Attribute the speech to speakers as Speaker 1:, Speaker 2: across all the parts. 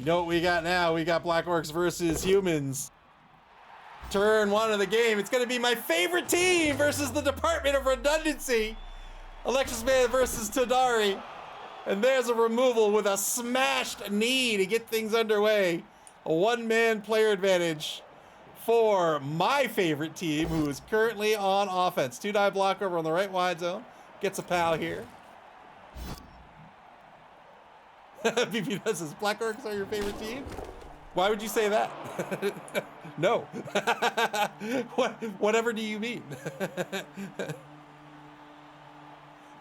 Speaker 1: You know what we got now? We got Black Orcs versus humans. Turn 1 of the game. It's going to be my favorite team versus the Department of Redundancy. Alexis Man versus Todari. And there's a removal with a smashed knee to get things underway. A one-man player advantage for my favorite team, who is currently on offense. 2-die block over on the right wide zone. Gets a pal here. BP says, Black Orcs are your favorite team? Why would you say that? No. Whatever do you mean?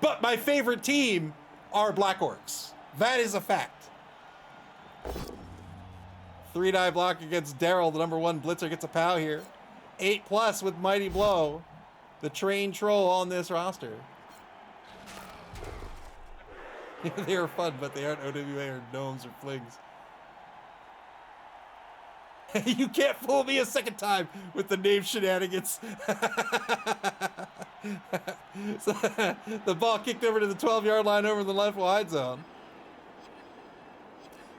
Speaker 1: But my favorite team are Black Orcs. That is a fact. 3-die block against Daryl, the #1 blitzer, gets a pow here. 8+ with Mighty Blow. The trained troll on this roster. They are fun, but they aren't OWA or gnomes or flings. You can't fool me a second time with the name shenanigans. So, the ball kicked over to the 12-yard line over the left wide zone.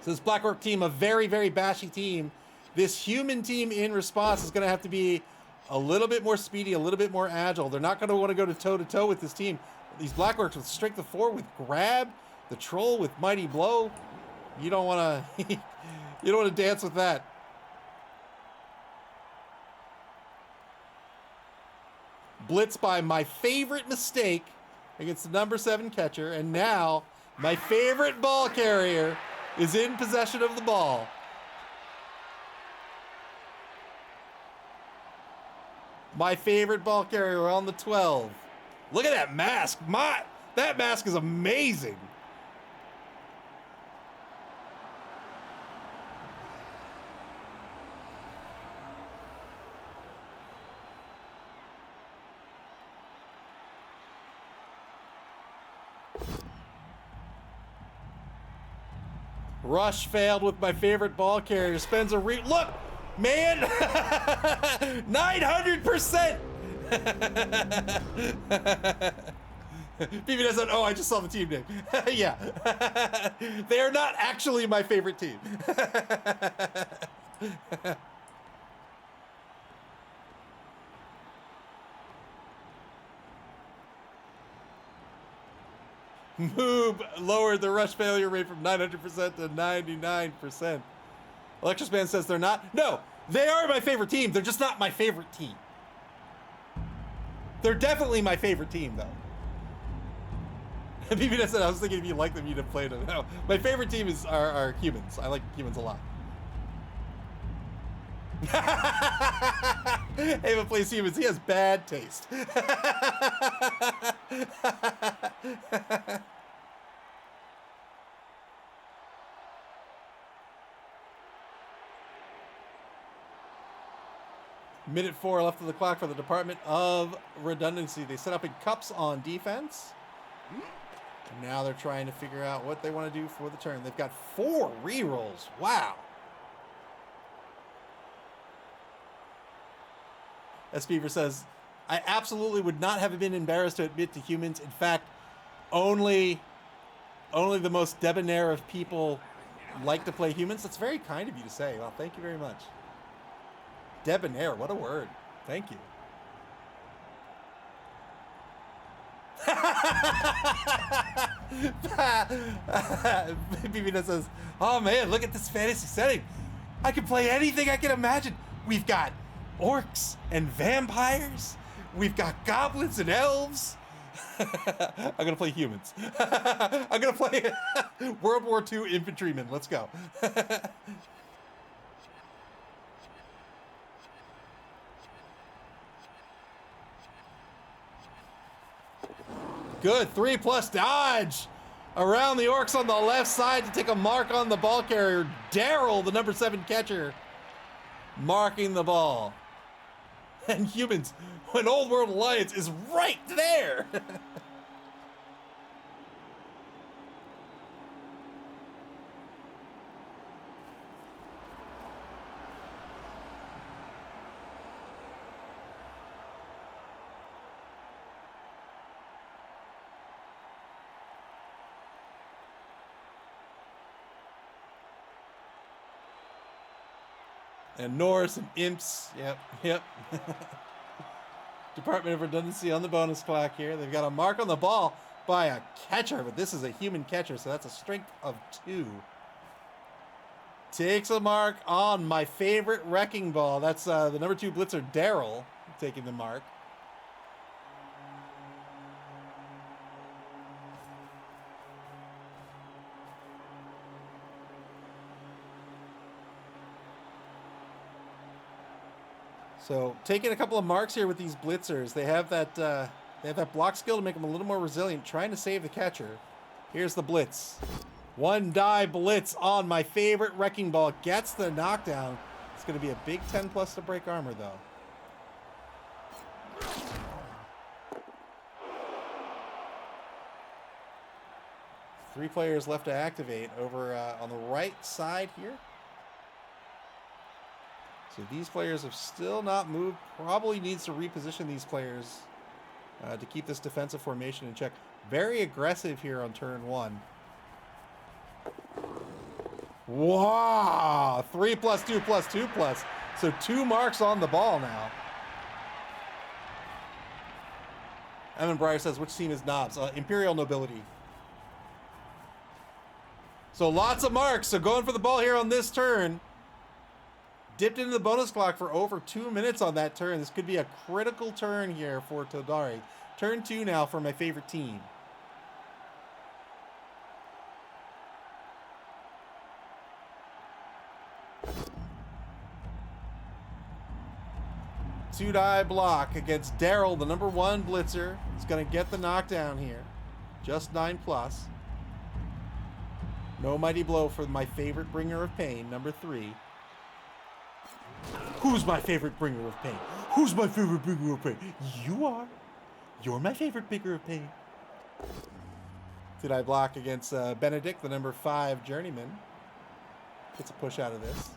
Speaker 1: So this Black Orc team, a very, very bashy team. This human team in response is going to have to be a little bit more speedy, a little bit more agile. They're not going to want to go to toe-to-toe with this team. These Black Orcs with strength of 4, with grab, the troll with mighty blow. You don't want to you don't want to dance with that. Blitz by my favorite mistake against the #7 catcher, and now my favorite ball carrier is in possession of the ball. My favorite ball carrier on the 12. Look at that mask. That mask is amazing. Rush failed with my favorite ball carrier. Spends a look, man, 900%. BB doesn't. Oh, I just saw the team name. Yeah, they are not actually my favorite team. Moob lowered the rush failure rate from 900% to 99%. Electric Man says they're not. No, they are my favorite team. They're just not my favorite team. They're definitely my favorite team, though. BB said, I was thinking if you like them, you'd have played them. No, my favorite team are humans. I like humans a lot. Ava plays humans. He has bad taste. Minute 4 left of the clock for the Department of Redundancy. They set up in cups on defense. And now they're trying to figure out what they want to do for the turn. They've got 4 rerolls. Wow. S. Beaver says, I absolutely would not have been embarrassed to admit to humans. In fact, only the most debonair of people like to play humans. That's very kind of you to say. Well, thank you very much. Debonair, what a word. Thank you. BB says, oh man, look at this fantasy setting. I can play anything I can imagine. We've got orcs and vampires. We've got goblins and elves. I'm going to play humans. I'm going to play World War II infantrymen. Let's go. Good 3+ dodge around the orcs on the left side to take a mark on the ball carrier. Daryl, the #7 catcher, marking the ball. And humans, when Old World Alliance is right there. And Norse and Imps. Yep, yep. Department of Redundancy on the bonus clock here. They've got a mark on the ball by a catcher, but this is a human catcher, so that's a strength of 2. Takes a mark on my favorite wrecking ball. That's the number 2 blitzer, Daryl, taking the mark. So taking a couple of marks here with these blitzers. They have that block skill to make them a little more resilient, trying to save the catcher. Here's the blitz. 1 die blitz on my favorite wrecking ball. Gets the knockdown. It's going to be a big 10+ to break armor, though. Three players left to activate over on the right side here. So these players have still not moved. Probably needs to reposition these players to keep this defensive formation in check. Very aggressive here on turn 1. Wow! 3+2+2+. So 2 marks on the ball now. Evan Breyer says, which team is knobs? Imperial Nobility. So lots of marks. So going for the ball here on this turn. Dipped into the bonus clock for over 2 minutes on that turn. This could be a critical turn here for Todari. Turn 2 now for my favorite team. Two-die block against Daryl, the number 1 blitzer. He's going to get the knockdown here. Just 9+. No mighty blow for my favorite bringer of pain, number 3. Who's my favorite bringer of pain? Who's my favorite bringer of pain? You are. You're my favorite bringer of pain. Two-die block against Benedict, the number 5 journeyman. Gets a push out of this.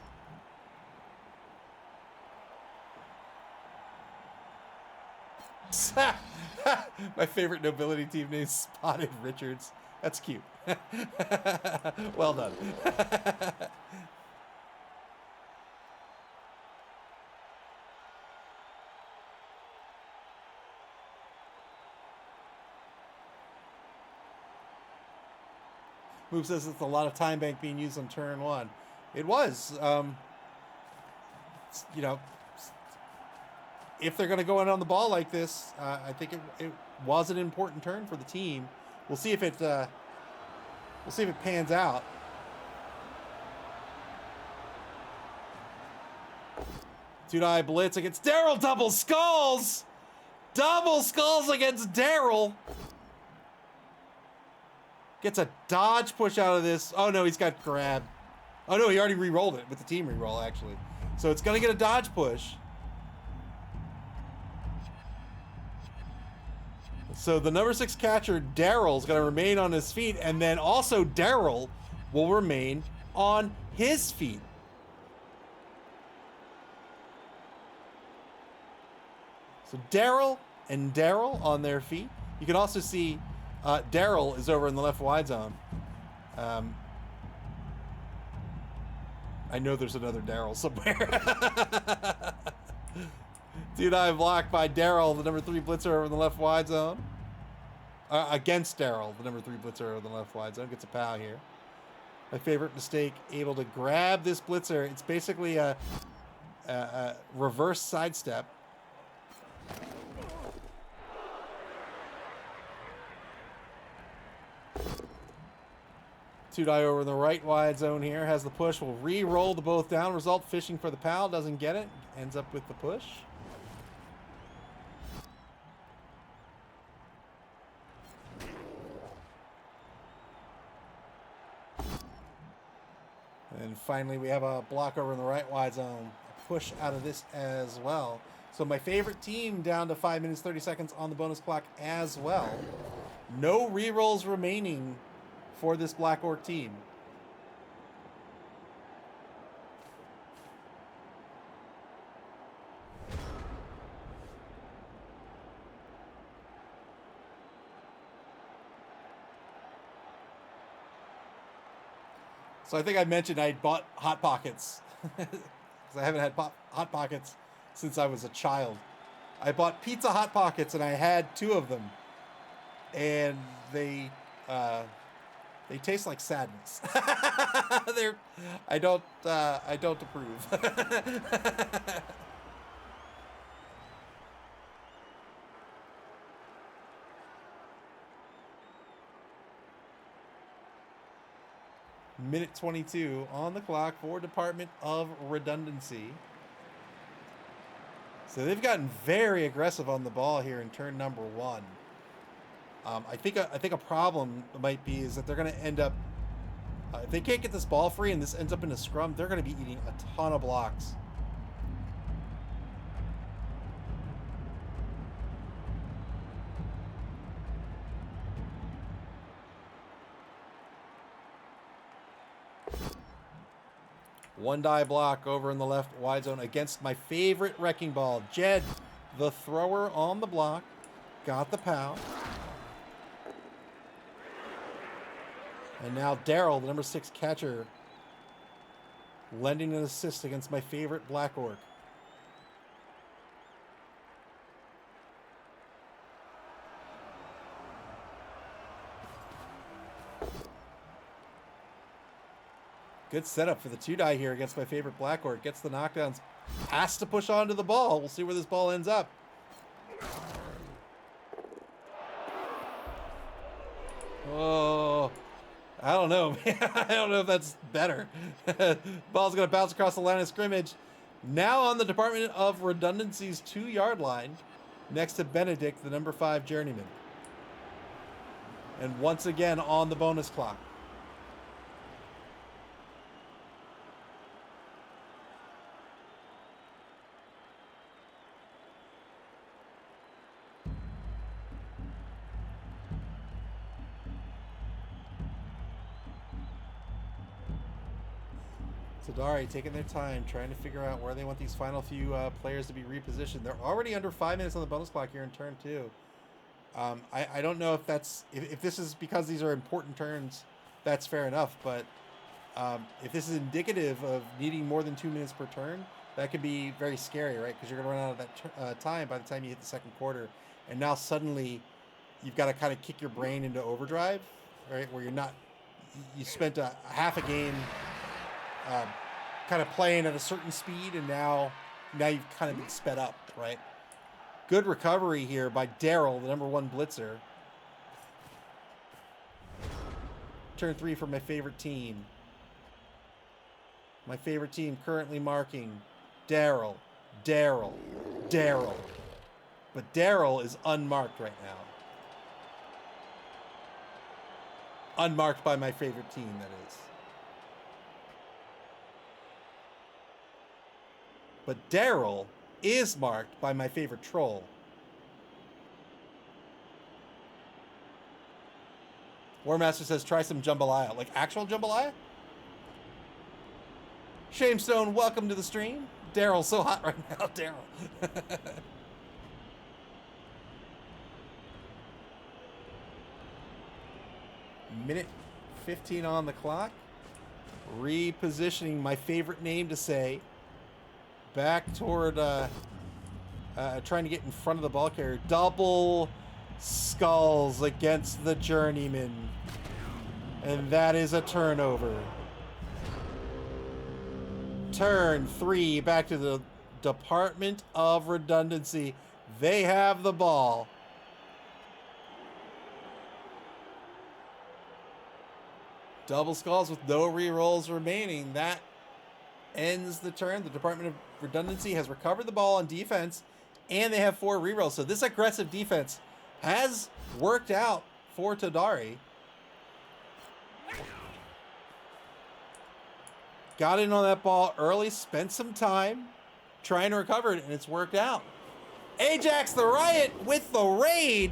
Speaker 1: My favorite nobility team name, Spotted Richards. That's cute. Well done. Move says it's a lot of time bank being used on turn 1. It was. You know, if they're going to go in on the ball like this, I think it was an important turn for the team. We'll see if it pans out. Two-die blitz against Daryl. Double skulls. Double skulls against Daryl. Gets a dodge push out of this. Oh no, he's got grabbed. Oh no, he already re-rolled it with the team re-roll actually. So it's gonna get a dodge push. So the number 6 catcher, Daryl's gonna remain on his feet, and then also Daryl will remain on his feet. So Daryl and Daryl on their feet. You can also see Daryl is over in the left wide zone. I know there's another Daryl somewhere. Two-die block by Daryl, the number 3 blitzer over in the left wide zone. Against Daryl, the number 3 blitzer over the left wide zone. Gets a POW here. My favorite mistake, able to grab this blitzer. It's basically a reverse sidestep. Two-die over in the right wide zone here. Has the push. Will re-roll the both down. Result, fishing for the POW. Doesn't get it. Ends up with the push. And finally, we have a block over in the right wide zone. A push out of this as well. So my favorite team down to 5 minutes, 30 seconds on the bonus clock as well. No re-rolls remaining for this Black Orc team. So I think I mentioned I bought Hot Pockets. because I haven't had Hot Pockets since I was a child. I bought Pizza Hot Pockets, and I had 2 of them, and they taste like sadness. I don't approve. Minute 22 on the clock for Department of Redundancy. So they've gotten very aggressive on the ball here in turn number 1. I think a problem might be is that they're going to end up, if they can't get this ball free and this ends up in a scrum, they're going to be eating a ton of blocks. One die block over in the left wide zone against my favorite wrecking ball. Jed, the thrower on the block, got the pow. And now Daryl, the number 6 catcher, lending an assist against my favorite Black Orc. Good setup for the 2-die here against my favorite Black Orc. Gets the knockdowns. Has to push onto the ball. We'll see where this ball ends up. Oh, I don't know, man. I don't know if that's better. Ball's going to bounce across the line of scrimmage. Now on the Department of Redundancy's 2-yard line, next to Benedict, the number 5 journeyman. And once again on the bonus clock. Tadari taking their time, trying to figure out where they want these final few players to be repositioned. They're already under 5 minutes on the bonus clock here in turn 2. I don't know if that's if this is because these are important turns, that's fair enough. But if this is indicative of needing more than 2 minutes per turn, that could be very scary, right? Because you're going to run out of that time by the time you hit the second quarter, and now suddenly you've got to kind of kick your brain into overdrive, right? Where you spent a half a game. Kind of playing at a certain speed, and now you've kind of been sped up, right? Good recovery here by Daryl, the number 1 blitzer. Turn 3 for my favorite team. My favorite team currently marking Daryl. But Daryl is unmarked right now. Unmarked by my favorite team, that is. But Daryl is marked by my favorite troll. Warmaster says, try some jambalaya. Like actual jambalaya? Shamestone, welcome to the stream. Daryl's so hot right now, Daryl. Minute 15 on the clock. Repositioning my favorite name to say. Back toward trying to get in front of the ball carrier. Double skulls against the journeyman. And that is a turnover. Turn 3 back to the Department of Redundancy. They have the ball. Double skulls with no rerolls remaining. That ends the turn. The Department of Redundancy has recovered the ball on defense, and they have 4 rerolls. So this aggressive defense has worked out for Tadari. Got in on that ball early, spent some time trying to recover it, and it's worked out. Ajax the Riot with the raid.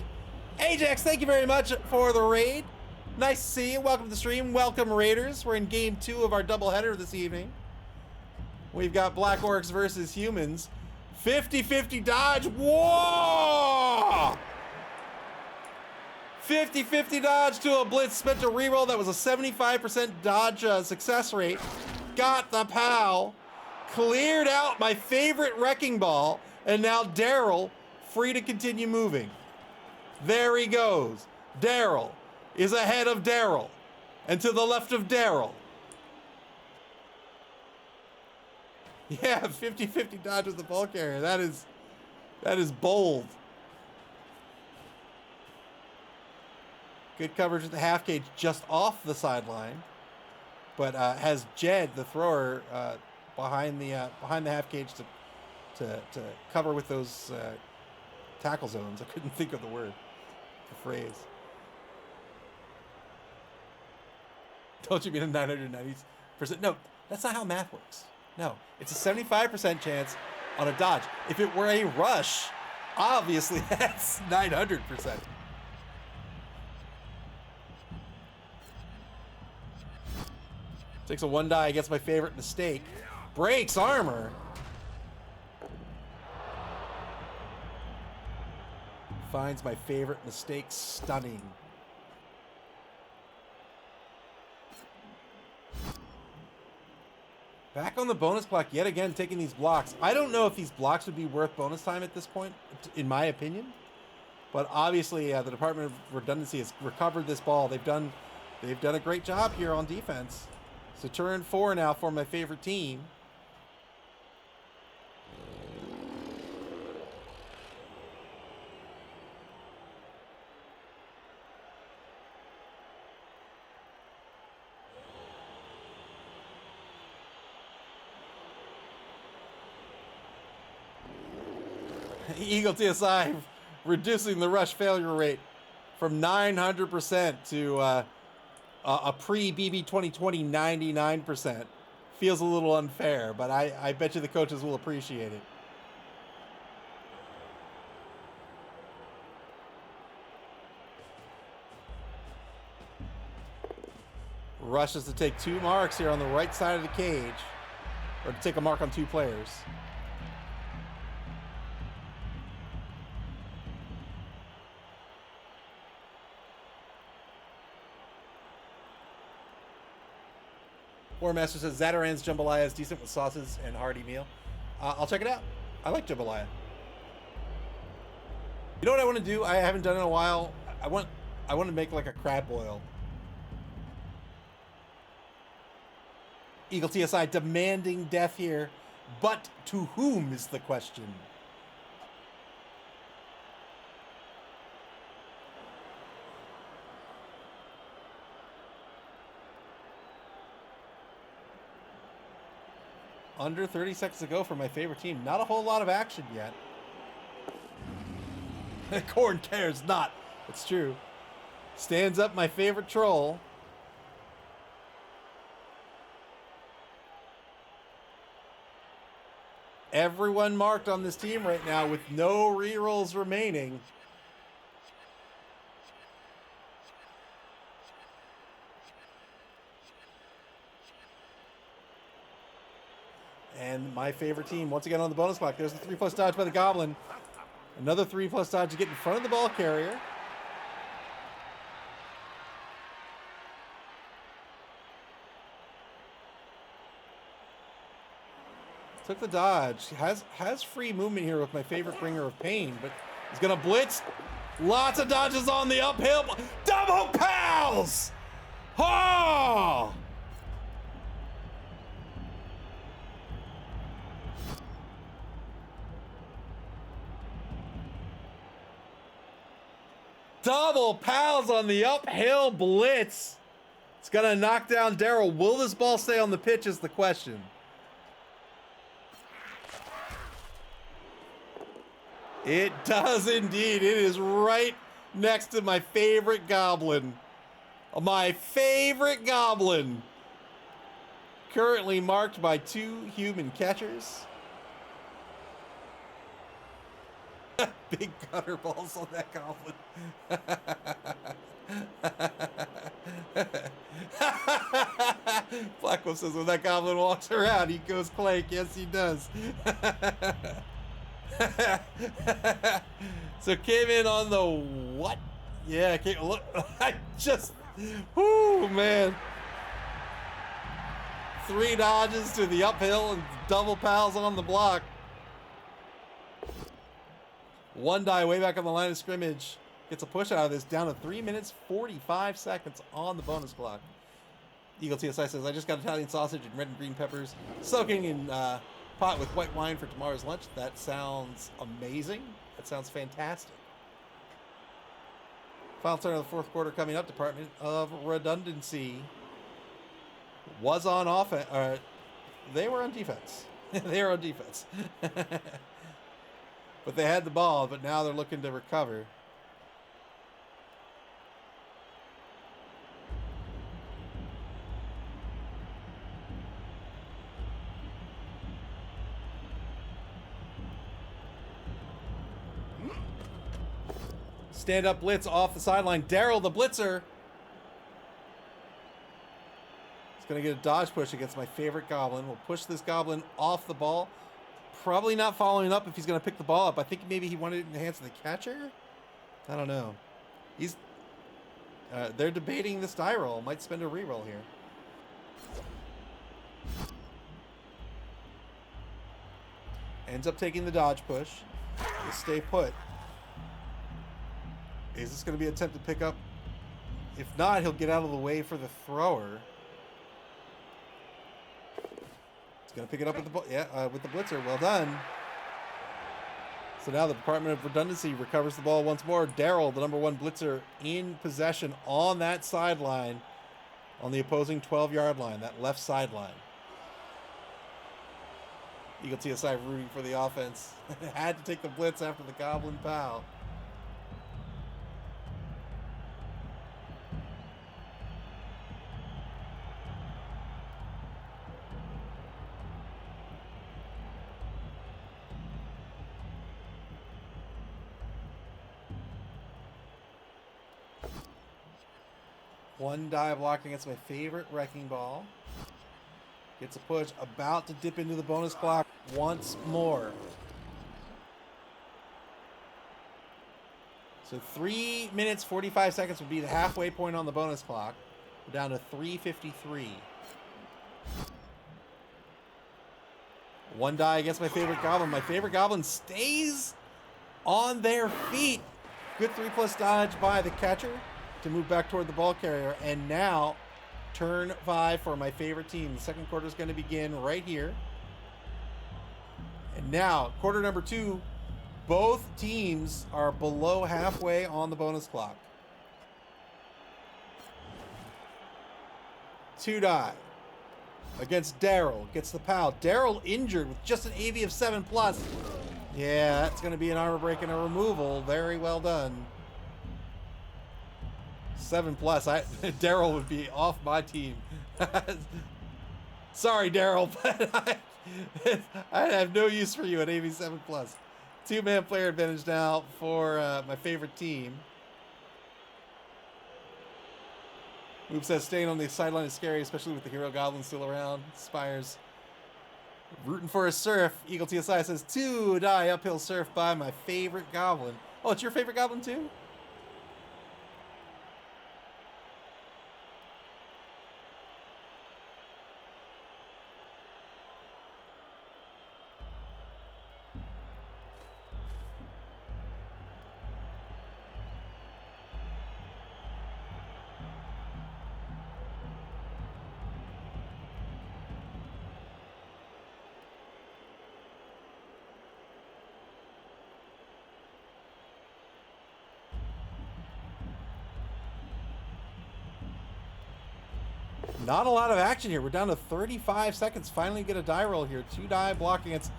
Speaker 1: Ajax, thank you very much for the raid. Nice to see you. Welcome to the stream. Welcome, Raiders. We're in game 2 of our doubleheader this evening. We've got Black Orcs versus Humans. 50-50 dodge. Whoa! 50-50 dodge to a blitz. Spent a reroll. That was a 75% dodge success rate. Got the POW. cleared out my favorite wrecking ball, and now Daryl free to continue moving. There he goes. Daryl is ahead of Daryl, and to the left of Daryl. Yeah, 50-50 dodge with the ball carrier. That is bold. Good coverage at the half cage, just off the sideline, but has Jed, the thrower, behind the half cage to cover with those tackle zones. I couldn't think of the word, the phrase. Don't you mean a 990%? No, that's not how math works. No, it's a 75% chance on a dodge. If it were a rush, obviously that's 900%. Takes a 1 die against my favorite mistake. Breaks armor. Finds my favorite mistake stunning. Back on the bonus clock yet again, taking these blocks. I don't know if these blocks would be worth bonus time at this point, in my opinion. But obviously, the Department of Redundancy has recovered this ball. They've done a great job here on defense. So turn 4 now for my favorite team. Eagle TSI reducing the rush failure rate from 900% to a pre-BB 2020 99%. Feels a little unfair, but I bet you the coaches will appreciate it. Rushes to take 2 marks here on the right side of the cage, or to take a mark on 2 players. Warmaster says Zataran's jambalaya is decent with sauces and hearty meal. I'll check it out. I like jambalaya. You know what I want to do? I haven't done it in a while. I want to make like a crab boil. Eagle TSI demanding death here, but to whom is the question? Under 30 seconds to go for my favorite team. Not a whole lot of action yet. Corn cares not. It's true. Stands up my favorite troll. Everyone marked on this team right now with no rerolls remaining. And my favorite team, once again on the bonus clock. There's the 3+ dodge by the Goblin. Another 3+ dodge to get in front of the ball carrier. Took the dodge. Has free movement here with my favorite bringer of pain, but he's gonna blitz. Lots of dodges on the uphill. Double pals! Oh! Double pals on the uphill blitz. It's gonna knock down Daryl. Will this ball stay on the pitch is the question. It does indeed. It is right next to my favorite Goblin. My favorite Goblin. Currently marked by 2 human catchers. Big gutter balls on that Goblin. Blackwolf says when that Goblin walks around, he goes Clank. Yes, he does. So came in on the what? Yeah, look. I just, whoo, man. 3 dodges to the uphill and double pals on the block. One die way back on the line of scrimmage. Gets a push out of this, down to 3 minutes, 45 seconds on the bonus clock. Eagle TSI says, I just got Italian sausage and red and green peppers soaking in pot with white wine for tomorrow's lunch. That sounds amazing. That sounds fantastic. Final turn of the fourth quarter coming up. Department of Redundancy was on offense. They were on defense. They were on defense. But they had the ball, but now they're looking to recover. Stand up blitz off the sideline. Daryl, the blitzer. He's going to get a dodge push against my favorite goblin. We'll push this goblin off the ball. Probably not following up if he's going to pick the ball up. I think maybe he wanted it in the hands of the catcher. I don't know. They're debating this die roll. Might spend a reroll here. Ends up taking the dodge push. We'll stay put. Is this going to be an attempt to pick up? If not, he'll get out of the way for the thrower. He's going to pick it up with the with the blitzer. Well done. So now the Department of Redundancy recovers the ball once more. Daryl, the number 1 blitzer, in possession on that sideline, on the opposing 12-yard line, that left sideline. Eagle TSI rooting for the offense. Had to take the blitz after the goblin foul. One die block against my favorite wrecking ball. Gets a push, about to dip into the bonus clock once more. So 3 minutes, 45 seconds would be the halfway point on the bonus clock. We're down to 3:53. One die against my favorite goblin. My favorite goblin stays on their feet. Good 3+ dodge by the catcher to move back toward the ball carrier. And now, turn 5 for my favorite team. The second quarter is going to begin right here. And now, quarter number 2, both teams are below halfway on the bonus clock. 2 die against Daryl. Gets the pal. Daryl injured with just an AV of 7+. Yeah, that's going to be an armor break and a removal. Very well done. 7+. Daryl would be off my team. Sorry, Daryl, but I have no use for you at AV 7+. 2-man player advantage now for my favorite team. Oops says staying on the sideline is scary, especially with the hero goblin still around. Spires rooting for a surf. Eagle TSI says 2 die uphill surf by my favorite goblin. Oh, it's your favorite goblin too? Not a lot of action here. We're down to 35 seconds. Finally get a die roll here. 2 die block against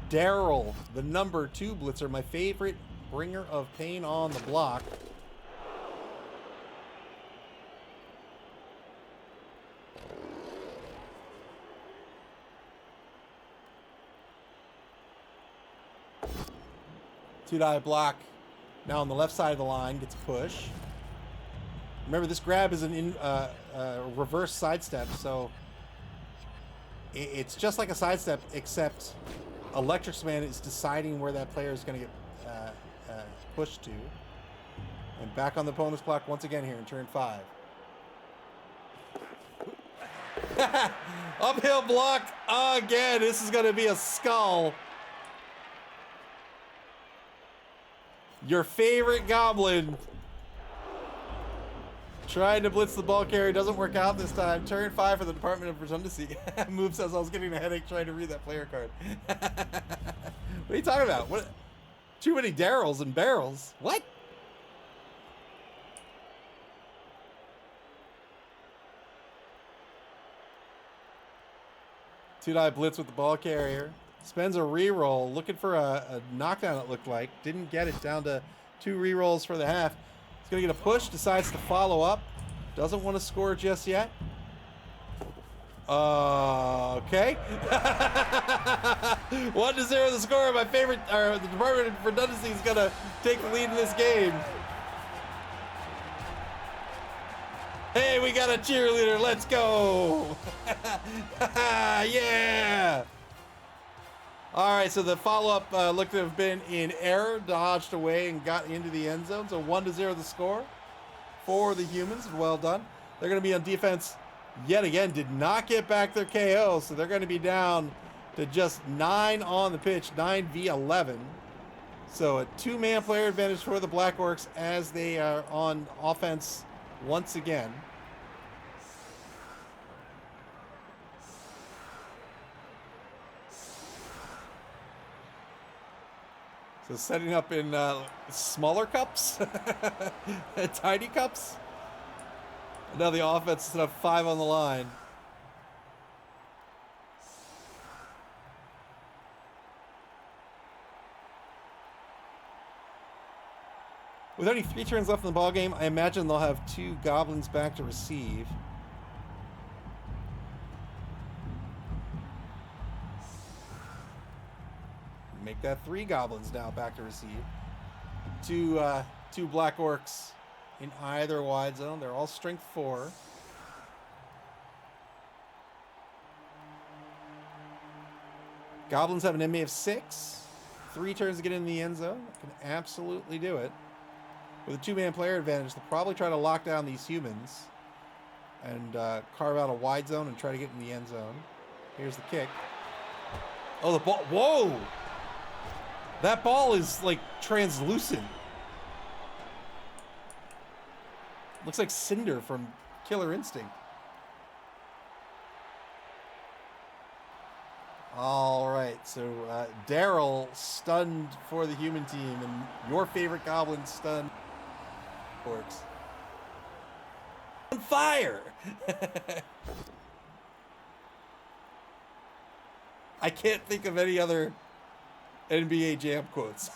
Speaker 1: Daryl, the number 2 blitzer, my favorite bringer of pain on the block. Two die block now on the left side of the line, gets a push. Remember, this grab is an reverse sidestep, so it's just like a sidestep, except Electric Man is deciding where that player is going to get pushed to. And back on the bonus clock once again here in turn 5. Uphill block again. This is going to be a skull. Your favorite goblin trying to blitz the ball carrier. Doesn't work out this time. Turn 5 for the Department of Redundancy. Move says I was getting a headache trying to read that player card. What are you talking about? What? Too many Daryls and barrels. What? Two-die blitz with the ball carrier. Spends a reroll, looking for a knockdown, it looked like. Didn't get it, down to 2 rerolls for the half. He's going to get a push, decides to follow up. Doesn't want to score just yet. Okay. 1-0 the score. My favorite, the Department of Redundancy is going to take the lead in this game. Hey, we got a cheerleader. Let's go. Yeah. All right, so the follow-up looked to have been in error, dodged away and got into the end zone. So 1-0 the score for the humans. Well done. They're going to be on defense yet again. Did not get back their KO, so they're going to be down to just 9 on the pitch, 9v11. So a 2-man player advantage for the Black Orcs as they are on offense once again. So setting up in smaller cups, tiny cups. Now the offense set up 5 on the line. With only 3 turns left in the ballgame, I imagine they'll have 2 goblins back to receive. Make that 3 goblins now back to receive. 2 Black Orcs in either wide zone. They're all strength 4. Goblins have an MA of 6. 3 turns to get in the end zone. Can absolutely do it. With a 2-man player advantage, they'll probably try to lock down these humans and carve out a wide zone and try to get in the end zone. Here's the kick. Oh, the ball. Whoa! That ball is like translucent. Looks like Cinder from Killer Instinct. All right, so Daryl stunned for the human team, and your favorite goblin stunned Orcs. On fire! I can't think of any other NBA Jam quotes.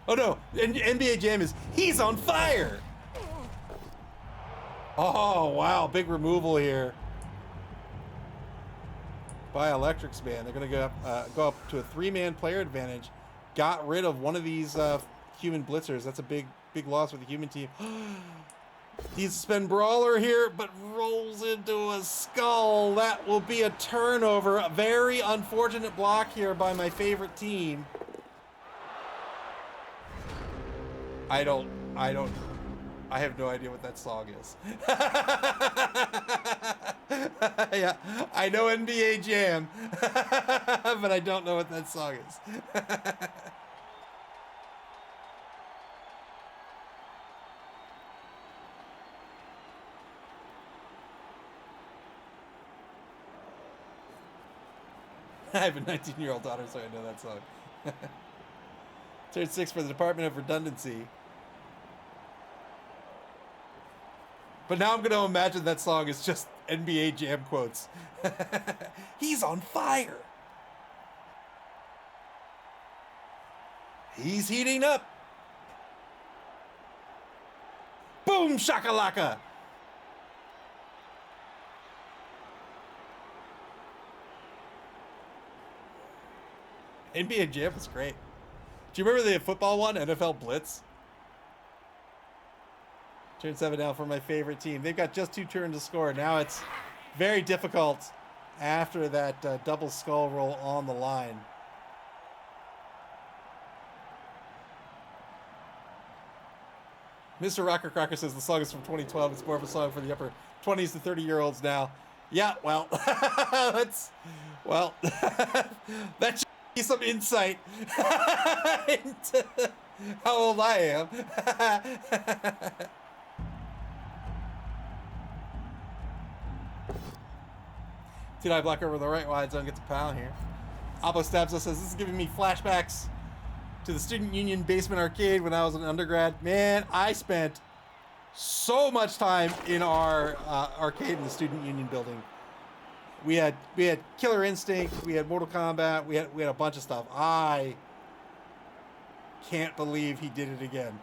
Speaker 1: Oh no, NBA Jam is, he's on fire! Oh wow, big removal here by Electrics Man. They're gonna go up to a 3-man player advantage. Got rid of one of these human blitzers. That's a big loss for the human team. He's spin brawler here, but rolls into a skull. That will be a turnover. A very unfortunate block here by my favorite team. I have no idea what that song is. Yeah, I know NBA Jam, but I don't know what that song is. I have a 19-year-old daughter, so I know that song. Turn 6 for the Department of Redundancy. But now I'm going to imagine that song is just NBA Jam quotes. He's on fire. He's heating up. Boom shakalaka. NBA Jam was great. Do you remember the football one, NFL Blitz? Turn 7 now for my favorite team. They've got just 2 turns to score. Now it's very difficult after that double skull roll on the line. Mr. Rocker Crocker says the song is from 2012. It's more of a song for the upper 20s to 30-year-olds now. Yeah, well, that's, well, that should be some insight into how old I am. T-Dye block over the right wide zone, gets a foul here. Oppo stabs us, says, this is giving me flashbacks to the Student Union basement arcade when I was an undergrad. Man, I spent so much time in our arcade in the Student Union building. We had Killer Instinct, we had Mortal Kombat, we had a bunch of stuff. I can't believe he did it again.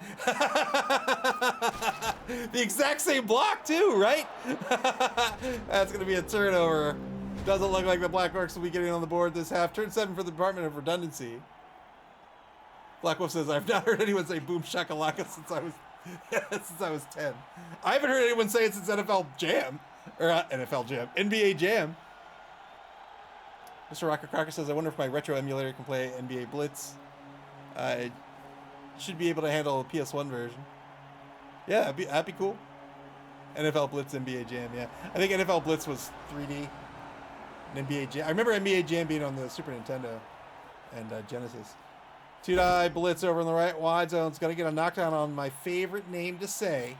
Speaker 1: The exact same block too, right? That's gonna be a turnover. Doesn't look like the Black Orcs will be getting on the board this half. Turn 7 for the Department of Redundancy. Black Wolf says, I've not heard anyone say boom shakalaka since I was 10. I haven't heard anyone say it since NFL Jam. Or NFL Jam. NBA Jam. Mr. Rocker Crocker says, I wonder if my retro emulator can play NBA Blitz. I should be able to handle a PS1 version. Yeah, that'd be cool. NFL Blitz, NBA Jam, yeah. I think NFL Blitz was 3D. And NBA Jam. I remember NBA Jam being on the Super Nintendo and Genesis. Two-die blitz over in the right wide zone. It's going to get a knockdown on my favorite name to say.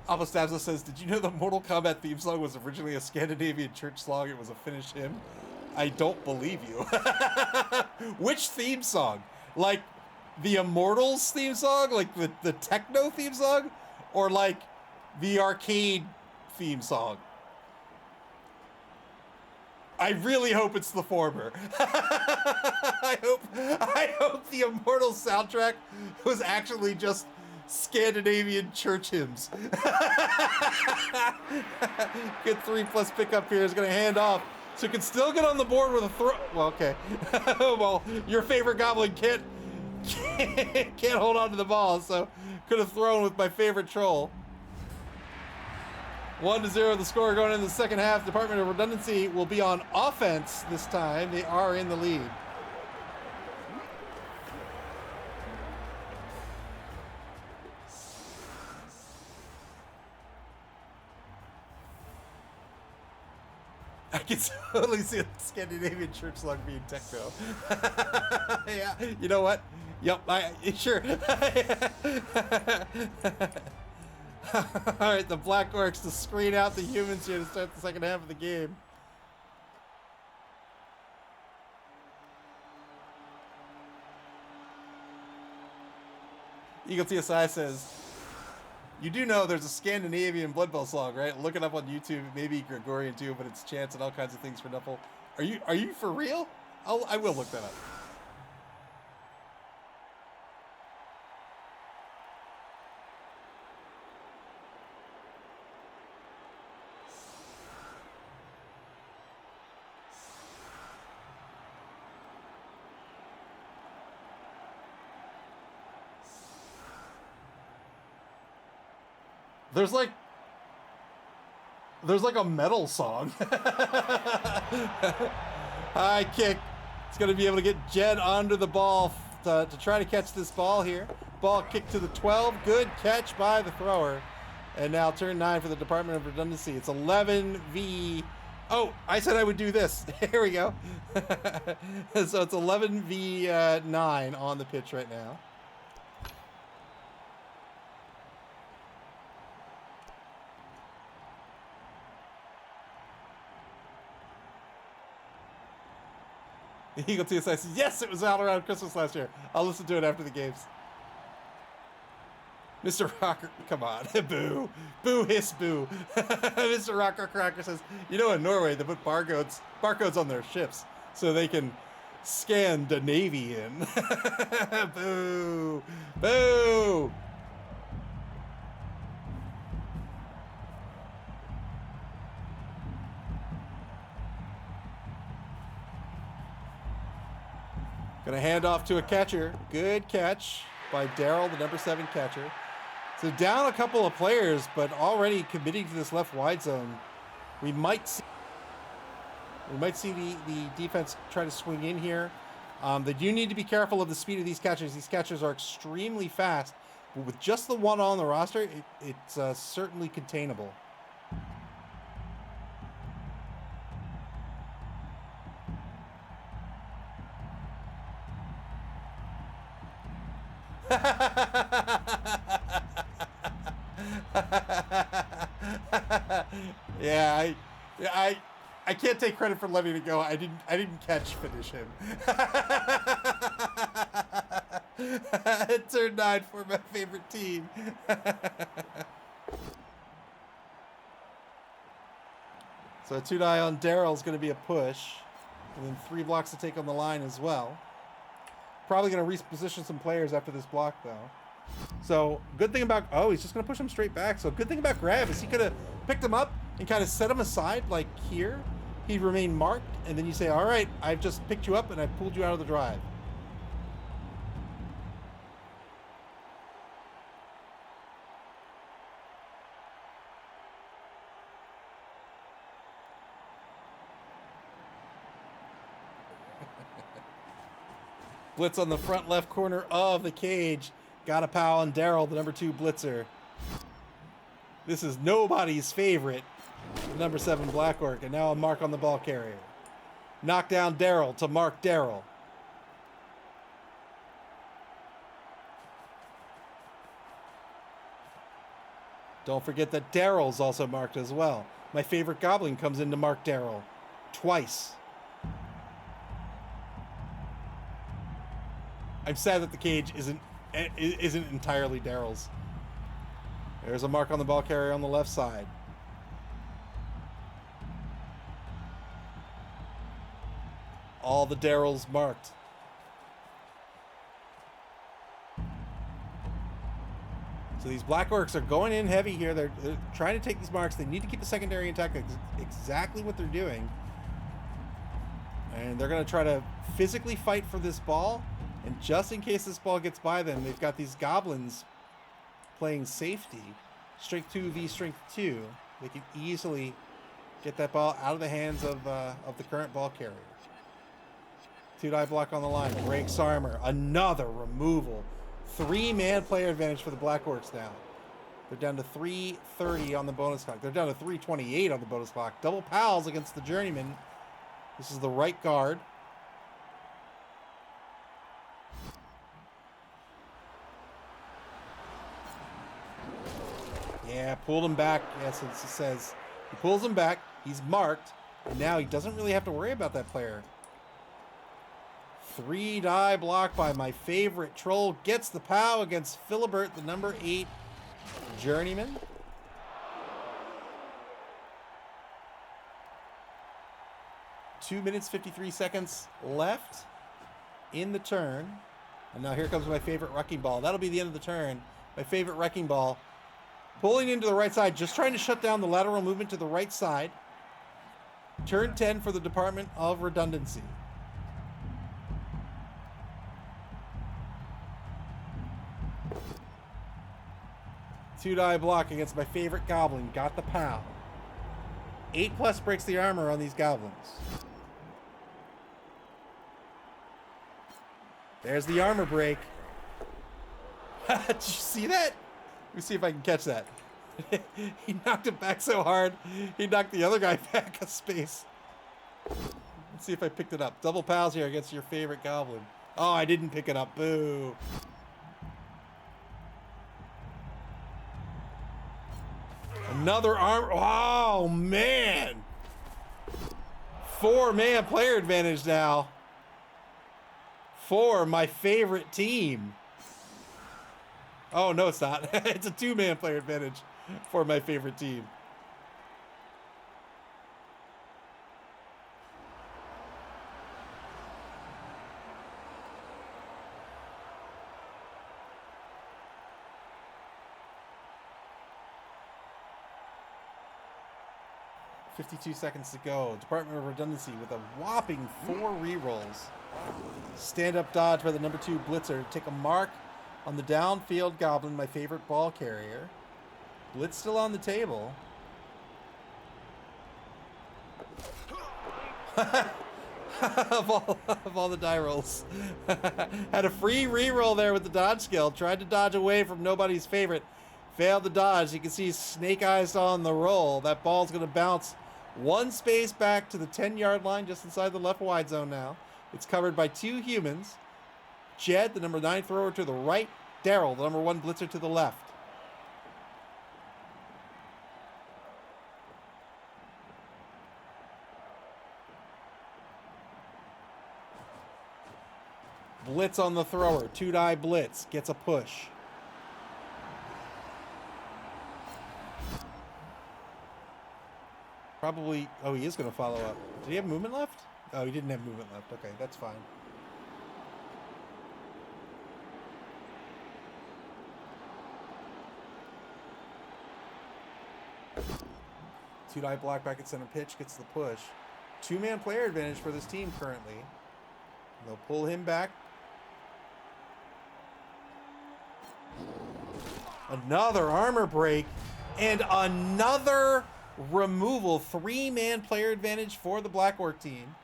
Speaker 1: Alpha Stabs says, did you know the Mortal Kombat theme song was originally a Scandinavian church song? It was a Finnish hymn. I don't believe you. Which theme song? Like the Immortals theme song? Like the techno theme song? Or like the arcade theme song? I really hope it's the former. I hope the Immortals soundtrack was actually just Scandinavian church hymns. Good 3+ pickup here is going to hand off. So can still get on the board with a throw. Well, okay. Well, your favorite goblin can't hold on to the ball, so could have thrown with my favorite troll. 1-0 the score going into the second half. Department of Redundancy will be on offense this time. They are in the lead. I can totally see a Scandinavian church song being techno. Yeah, you know what? Yep, sure. All right, the Black Orcs to screen out the humans here to start the second half of the game. Eagle TSI says, you do know there's a Scandinavian Blood Bowl song, right? Look it up on YouTube. Maybe Gregorian too, but it's chants and all kinds of things for Nuffle. Are you for real? I will look that up. There's like a metal song. High kick. It's going to be able to get Jed onto the ball to try to catch this ball here. Ball kicked to the 12. Good catch by the thrower. And now turn 9 for the Department of Redundancy. It's 11 v... Oh, I said I would do this. Here we go. So it's 11 v 9 on the pitch right now. Eagle TSI says, yes, it was out around Christmas last year. I'll listen to it after the games. Mr. Rocker, come on. Boo. Boo, hiss, boo. Mr. Rocker Cracker says, you know, in Norway, they put barcodes on their ships so they can scan the Navy in. Boo. Boo. Gonna hand off to a catcher. Good catch by Daryl, the number 7 catcher. So down a couple of players, but already committing to this left wide zone. We might see the defense try to swing in here. They do need to be careful of the speed of these catchers. These catchers are extremely fast. But with just the one on the roster, it's certainly containable. Yeah, I can't take credit for letting it go. I didn't finish him. Turn 9 for my favorite team. So a 2-die on Daryl is going to be a push. And then 3 blocks to take on the line as well. Probably going to reposition some players after this block, though. So, good thing about... Oh, he's just going to push him straight back. So, good thing about grab is he could have picked him up and kind of set him aside, like here. He'd remain marked, and then you say, all right, I've just picked you up and I've pulled you out of the drive. Blitz on the front left corner of the cage. Got a pal on Daryl, the number 2 blitzer. This is nobody's favorite, the number 7 Black Orc, and now a mark on the ball carrier. Knock down Daryl to mark Daryl. Don't forget that Daryl's also marked as well. My favorite goblin comes in to mark Daryl twice. I'm sad that the cage isn't entirely Daryl's. There's a mark on the ball carrier on the left side. All the Daryls marked. So these Black Orcs are going in heavy here. They're trying to take these marks. They need to keep the secondary intact. That's exactly what they're doing. And they're going to try to physically fight for this ball. And just in case this ball gets by them, they've got these goblins playing safety. Strength 2 v strength 2. They can easily get that ball out of the hands of the current ball carrier. 2-die block on the line. Breaks armor. Another removal. 3-man player advantage for the Black Orcs now. They're down to 330 on the bonus clock. They're down to 328 on the bonus clock. Double pals against the Journeyman. This is the right guard. Yeah, pulled him back. Yes, it says he pulls him back. He's marked. And now he doesn't really have to worry about that player. 3-die block by my favorite troll. Gets the POW against Philibert, the number 8 Journeyman. Two minutes, 53 seconds left in the turn. And now here comes my favorite Wrecking Ball. That'll be the end of the turn. My favorite Wrecking Ball. Pulling into the right side, just trying to shut down the lateral movement to the right side. Turn 10 for the Department of Redundancy. Two-die block against my favorite Goblin. Got the POW. 8+ breaks the armor on these Goblins. There's the armor break. Did you see that? Let me see if I can catch that. He knocked it back so hard, he knocked the other guy back a space. Let's see if I picked it up. Double pals here against your favorite Goblin. Oh, I didn't pick it up. Boo. Another arm. Oh, man. 4-man player advantage now. For my favorite team. Oh, no, it's not. It's a 2-man player advantage for my favorite team. $52 seconds to go. Department of Redundancy with a whopping 4 rerolls. Stand-up dodge by the number 2 blitzer to take a mark on the downfield Goblin, my favorite ball carrier. Blitz still on the table. of all the die rolls. Had a free reroll there with the dodge skill. Tried to dodge away from nobody's favorite. Failed to dodge. You can see Snake Eyes on the roll. That ball's going to bounce one space back to the 10-yard line just inside the left wide zone now. It's covered by 2 humans. Jed, the number 9 thrower, to the right. Daryl, the number 1 blitzer, to the left. Blitz on the thrower. 2-die blitz. Gets a push. Probably... Oh, he is going to follow up. Did he have movement left? Oh, he didn't have movement left. Okay, that's fine. Two-die block back at center pitch. Gets the push. 2-man player advantage for this team currently. They'll pull him back. Another armor break. And another removal. 3-man player advantage for the Black Orc team.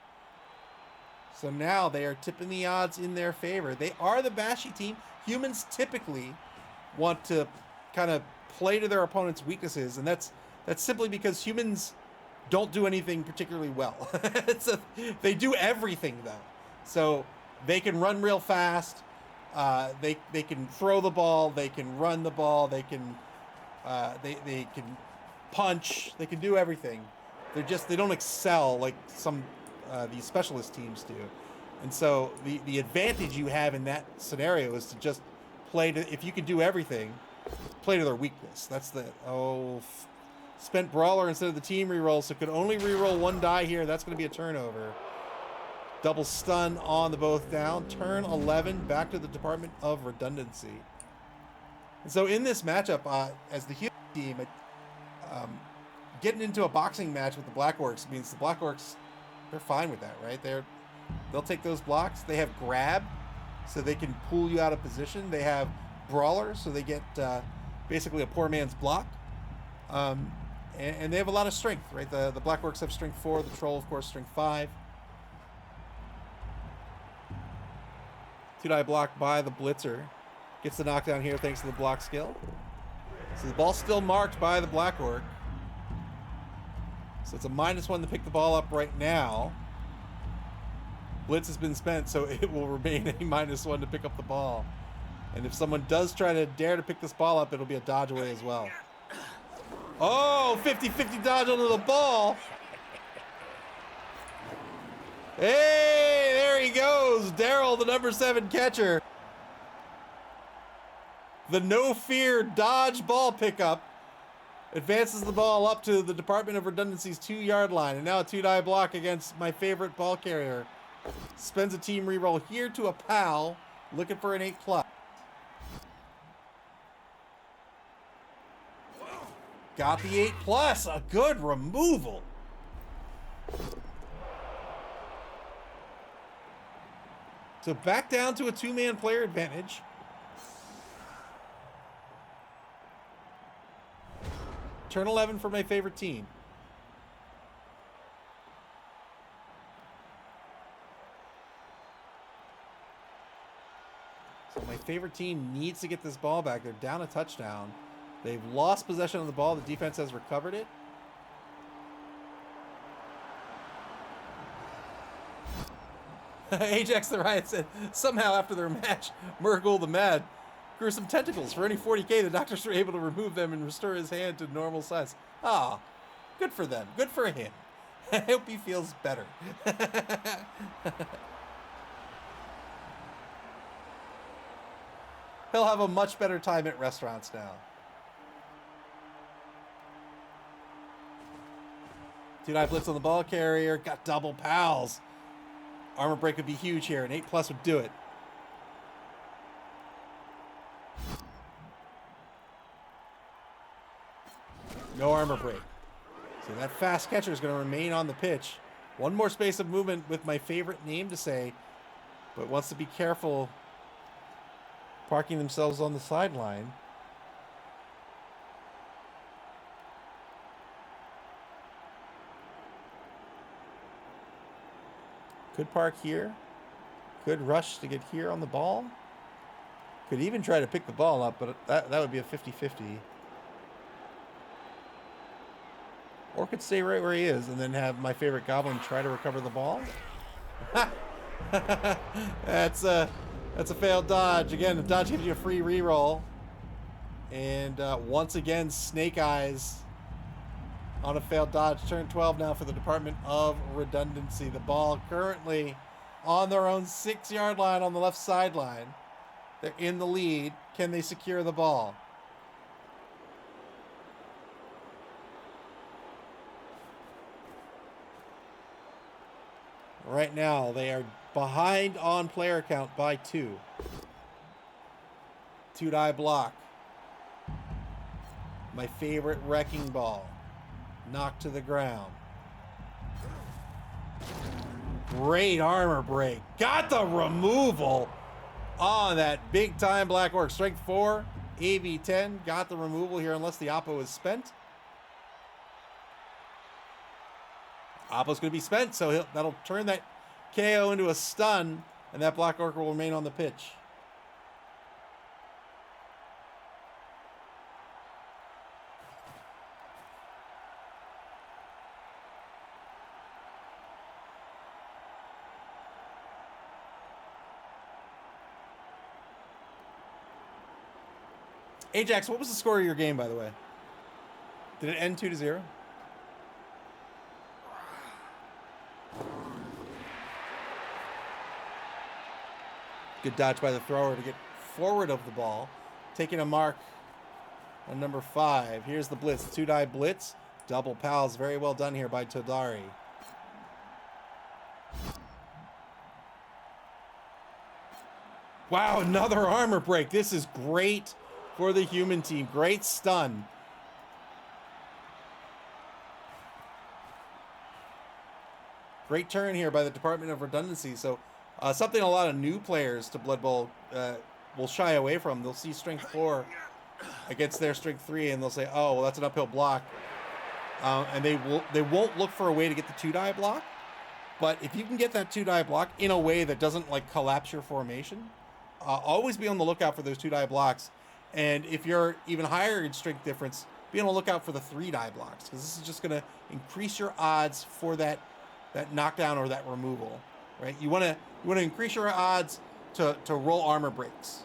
Speaker 1: So now they are tipping the odds in their favor. They are the bashy team. Humans typically want to kind of play to their opponent's weaknesses. And that's simply because humans don't do anything particularly well. They do everything, though. So they can run real fast. They can throw the ball. They can run the ball. They can punch. They can do everything. They don't excel like some these specialist teams do. And so the advantage you have in that scenario is to just play to, if you can do everything, play to their weakness. That's the spent brawler instead of the team reroll, so could only reroll 1 die here. That's going to be a turnover. Double stun on the both down. Turn 11 back to the Department of Redundancy. And so in this matchup, as the human team, getting into a boxing match with the Black Orcs means the Black Orcs, they're fine with that, right? They'll take those blocks. They have grab, so they can pull you out of position. They have brawler, so they get basically a poor man's block. And they have a lot of strength, right? The Black Orcs have strength 4. The Troll, of course, strength 5. 2-die block by the blitzer. Gets the knockdown here thanks to the block skill. So the ball's still marked by the Black Orc. So it's a -1 to pick the ball up right now. Blitz has been spent, so it will remain a -1 to pick up the ball. And if someone does try to dare to pick this ball up, it'll be a dodge away as well. Oh, 50-50 dodge onto the ball. Hey, there he goes. Daryl, the number 7 catcher. The no-fear dodge ball pickup advances the ball up to the Department of Redundancy's 2-yard line. And now a 2-die block against my favorite ball carrier. Spends a team reroll here to a pal, looking for an 8+. Got the 8+, a good removal. So back down to a 2-man player advantage. Turn 11 for my favorite team. So my favorite team needs to get this ball back. They're down a touchdown. They've lost possession of the ball. The defense has recovered it. Ajax the Riot said, somehow after their match, Murgle the Mad grew some tentacles. For any 40k, the doctors were able to remove them and restore his hand to normal size. Ah, good for them. Good for him. I hope he feels better. He'll have a much better time at restaurants now. 2-die blitz on the ball carrier. Got double pals. Armor break would be huge here. An 8+ would do it. No armor break. So that fast catcher is going to remain on the pitch. One more space of movement with my favorite name to say, but wants to be careful parking themselves on the sideline. Could park here. Could rush to get here on the ball. Could even try to pick the ball up, but that would be a 50-50. Or could stay right where he is and then have my favorite goblin try to recover the ball. That's a failed dodge. Again, the dodge gives you a free reroll. And once again, Snake Eyes on a failed dodge. Turn 12 now for the Department of Redundancy. The ball currently on their own 6-yard line on the left sideline. They're in the lead. Can they secure the ball? Right now, they are behind on player count by 2. 2-die block. My favorite wrecking ball. Knocked to the ground. Great armor break. Got the removal on that big time Black Orc. Strength 4, AV 10. Got the removal here unless the Oppo is spent. Oppo's going to be spent, so that'll turn that KO into a stun, and that Black Orc will remain on the pitch. Ajax, what was the score of your game, by the way? Did it end 2-0? Good dodge by the thrower to get forward of the ball. Taking a mark on number 5. Here's the blitz. 2-die blitz. Double pals. Very well done here by Todari. Wow, another armor break. This is great for the human team. Great stun. Great turn here by the Department of Redundancy. So something a lot of new players to Blood Bowl will shy away from. They'll see Strength 4 against their Strength 3, and they'll say, oh, well, that's an uphill block. And they won't look for a way to get the 2-die block. But if you can get that 2-die block in a way that doesn't like collapse your formation, always be on the lookout for those 2-die blocks. And if you're even higher in strength difference, be on the lookout for the 3-die blocks, because this is just going to increase your odds for that knockdown or that removal, right? You want to increase your odds to roll armor breaks.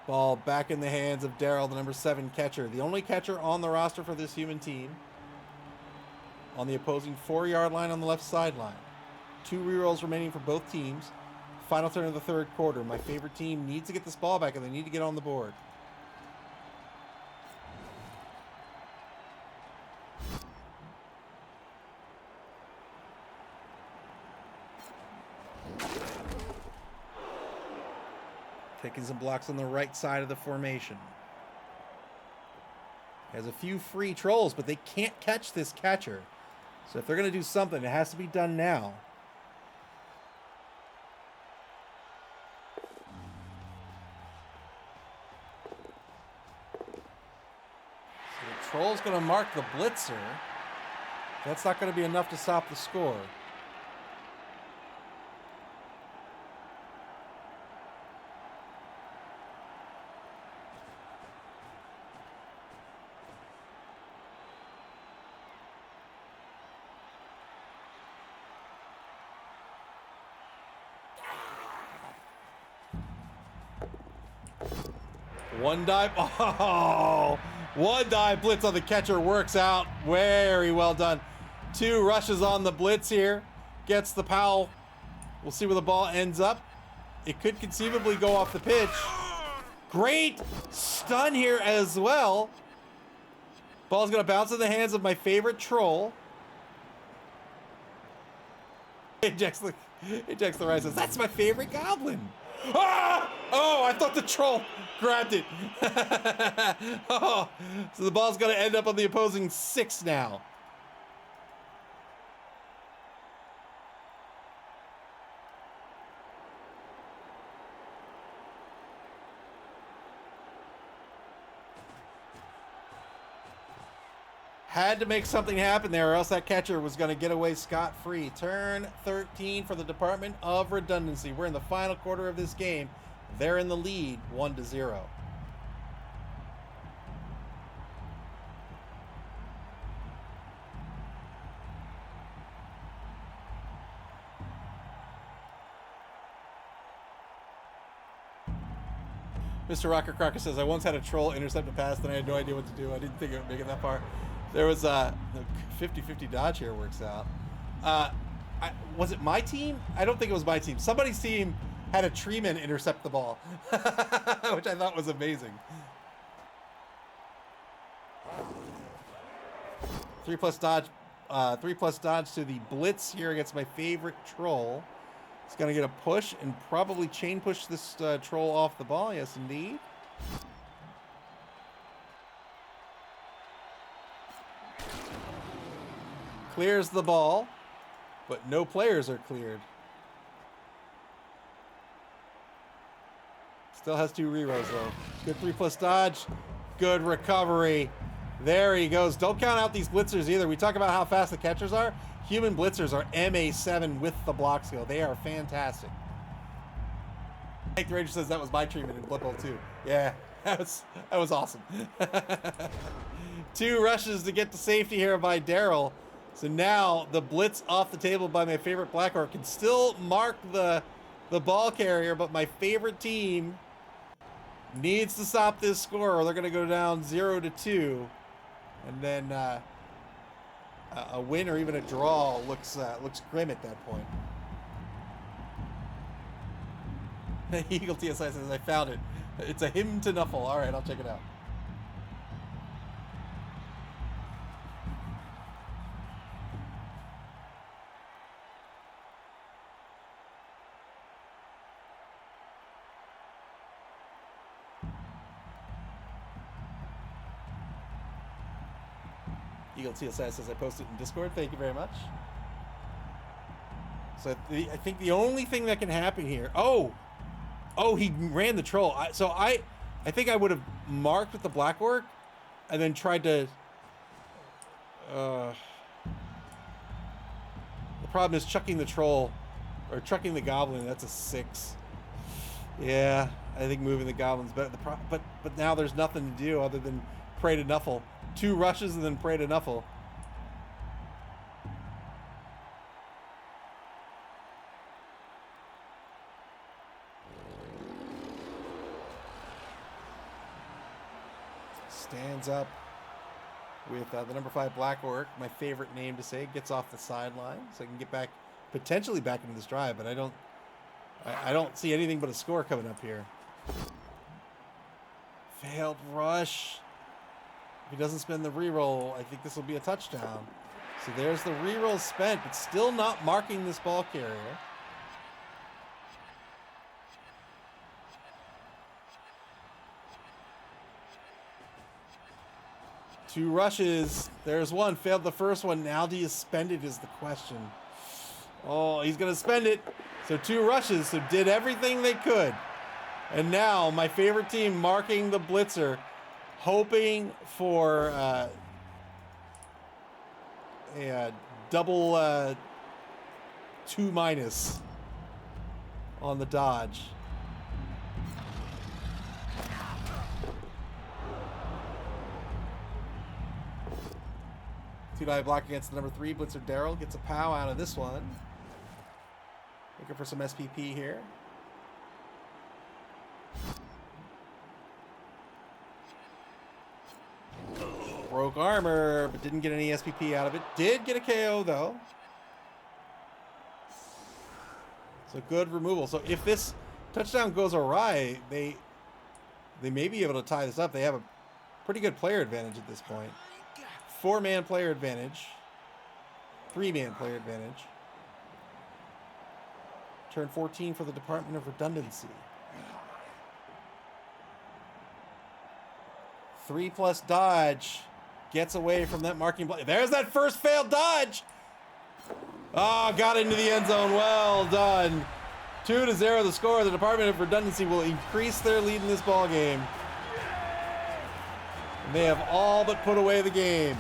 Speaker 1: Ball back in the hands of Daryl, the number 7 catcher. The only catcher on the roster for this human team. On the opposing 4-yard line on the left sideline. 2 rerolls remaining for both teams. Final turn of the 3rd quarter. My favorite team needs to get this ball back, and they need to get on the board. Taking some blocks on the right side of the formation. Has a few free trolls, but they can't catch this catcher. So if they're going to do something, it has to be done now. So the troll's going to mark the blitzer. That's not going to be enough to stop the score. One dive. Oh, 1-die blitz on the catcher works out. Very well done. 2 rushes on the blitz here. Gets the Powell. We'll see where the ball ends up. It could conceivably go off the pitch. Great stun here as well. Ball's going to bounce in the hands of my favorite troll. Ejects the right, says, that's my favorite goblin. Ah! Oh, I thought the troll grabbed it. Oh, so the ball's going to end up on the opposing 6 now. Had to make something happen there, or else that catcher was going to get away scot-free. Turn 13 for the Department of Redundancy. We're in the final quarter of this game. They're in the lead, 1-0. Mr. Rocker Crocker says, I once had a troll intercept a pass, then I had no idea what to do. I didn't think it would make it that far. There was a 50-50 dodge here works out. Was it my team? I don't think it was my team. Somebody's team had a treeman intercept the ball, which I thought was amazing. 3+ dodge, 3+ dodge to the blitz here against my favorite troll. He's going to get a push and probably chain push this troll off the ball. Yes, indeed. Clears the ball, but no players are cleared. Still has 2 rerolls, though. Good 3+ dodge. Good recovery. There he goes. Don't count out these blitzers either. We talk about how fast the catchers are. Human blitzers are MA7 with the block skill. They are fantastic. Mike the Ranger says that was my treatment in Blipple too. Yeah, that was awesome. 2 rushes to get to safety here by Daryl. So now the blitz off the table by my favorite Blackhawk can still mark the ball carrier, but my favorite team needs to stop this score or they're going to go down 0-2. And then a win or even a draw looks grim at that point. Eagle TSI says, I found it. It's a hymn to Nuffle. All right, I'll check it out. Eagle TSI says I posted it in Discord. Thank you very much. So I think the only thing that can happen here. Oh, he ran the troll. So I think I would have marked with the black orc and then tried to. The problem is chucking the troll or chucking the goblin. That's a 6. Yeah, I think moving the goblin's better. But now there's nothing to do other than pray to Nuffle. 2 rushes and then pray to Nuffle. Stands up with the number 5 Black Orc, my favorite name to say. Gets off the sideline so I can get back, potentially back into this drive, but I don't see anything but a score coming up here. Failed rush. If he doesn't spend the reroll, I think this will be a touchdown. So there's the reroll spent, but still not marking this ball carrier. Two rushes. There's one. Failed the first one. Now do you spend it is the question. Oh, he's going to spend it. So 2 rushes. So did everything they could. And now my favorite team marking the blitzer, hoping for a double 2- on the dodge. Two-die block against the number 3 blitzer Daryl. Gets a POW out of this one. Looking for some SPP here. Broke armor, but didn't get any SPP out of it. Did get a KO, though. So good removal. So if this touchdown goes awry, they may be able to tie this up. They have a pretty good player advantage at this point. 4-man player advantage. 3-man player advantage. Turn 14 for the Department of Redundancy. 3+ dodge. Gets away from that marking play. There's that first failed dodge. Oh, got into the end zone. Well done. 2-0 the score. The Department of Redundancy will increase their lead in this ball game. And they have all but put away the game.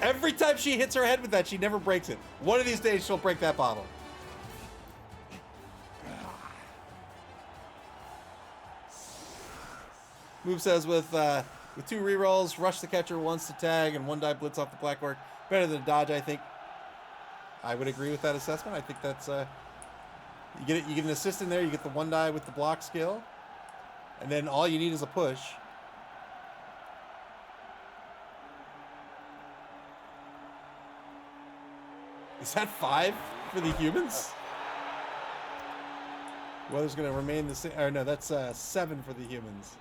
Speaker 1: Every time she hits her head with that, she never breaks it. One of these days, she'll break that bottle. Move says with 2 rerolls, rush the catcher once to tag, and 1 die blitz off the black orc. Better than a dodge, I think. I would agree with that assessment. I think that's you get an assist in there. You get the 1 die with the block skill, and then all you need is a push. Is that 5 for the humans? Weather's going to remain the same. Or no, that's 7 for the humans.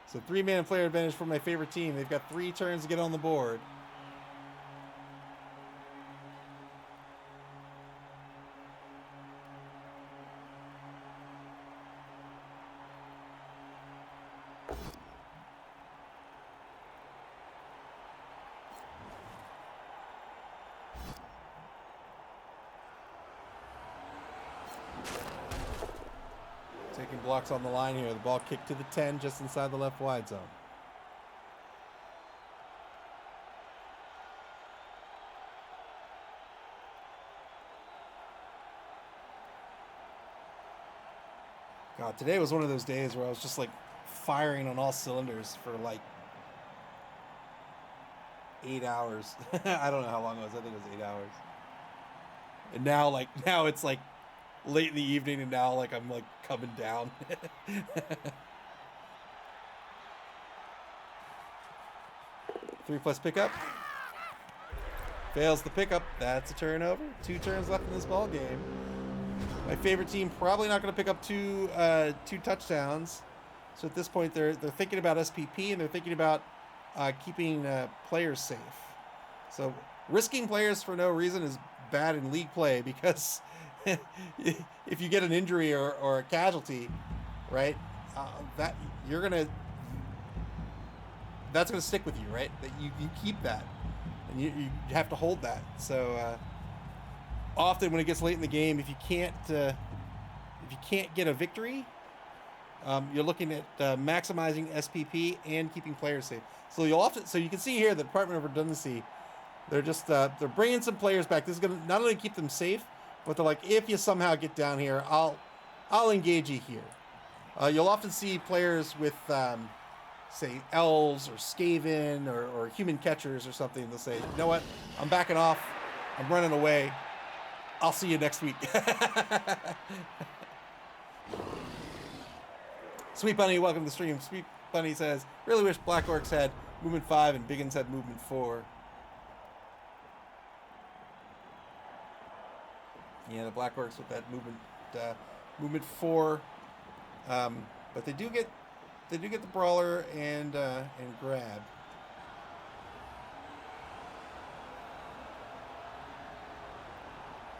Speaker 1: So 3-man player advantage for my favorite team. They've got 3 turns to get on the board. Taking blocks on the line here. The ball kicked to the 10 just inside the left wide zone. God, today was one of those days where I was just like firing on all cylinders for like 8 hours. I don't know how long it was. I think it was 8 hours. And now it's like late in the evening, and now like I'm like coming down. 3+ pickup. Fails the pickup. That's a turnover. 2 turns left in this ball game. My favorite team probably not going to pick up two touchdowns. So at this point, they're thinking about SPP, and they're thinking about keeping players safe. So risking players for no reason is bad in league play, because if you get an injury or a casualty, right, that's gonna stick with you, right? That you keep that, and you have to hold that. So often when it gets late in the game, if you can't get a victory, you're looking at maximizing SPP and keeping players safe. So you can see here the Department of Redundancy, they're just they're bringing some players back. This is gonna not only keep them safe, but they're like, if you somehow get down here, I'll engage you here. You'll often see players with say elves or Skaven or human catchers or something. They'll say, you know what, I'm backing off, I'm running away, I'll see you next week. Sweet Bunny, welcome to the stream. Sweet Bunny says, really wish Black Orcs had movement 5 and Biggins had movement 4. Yeah, the Black Orcs with that movement 4, but they do get the brawler and grab.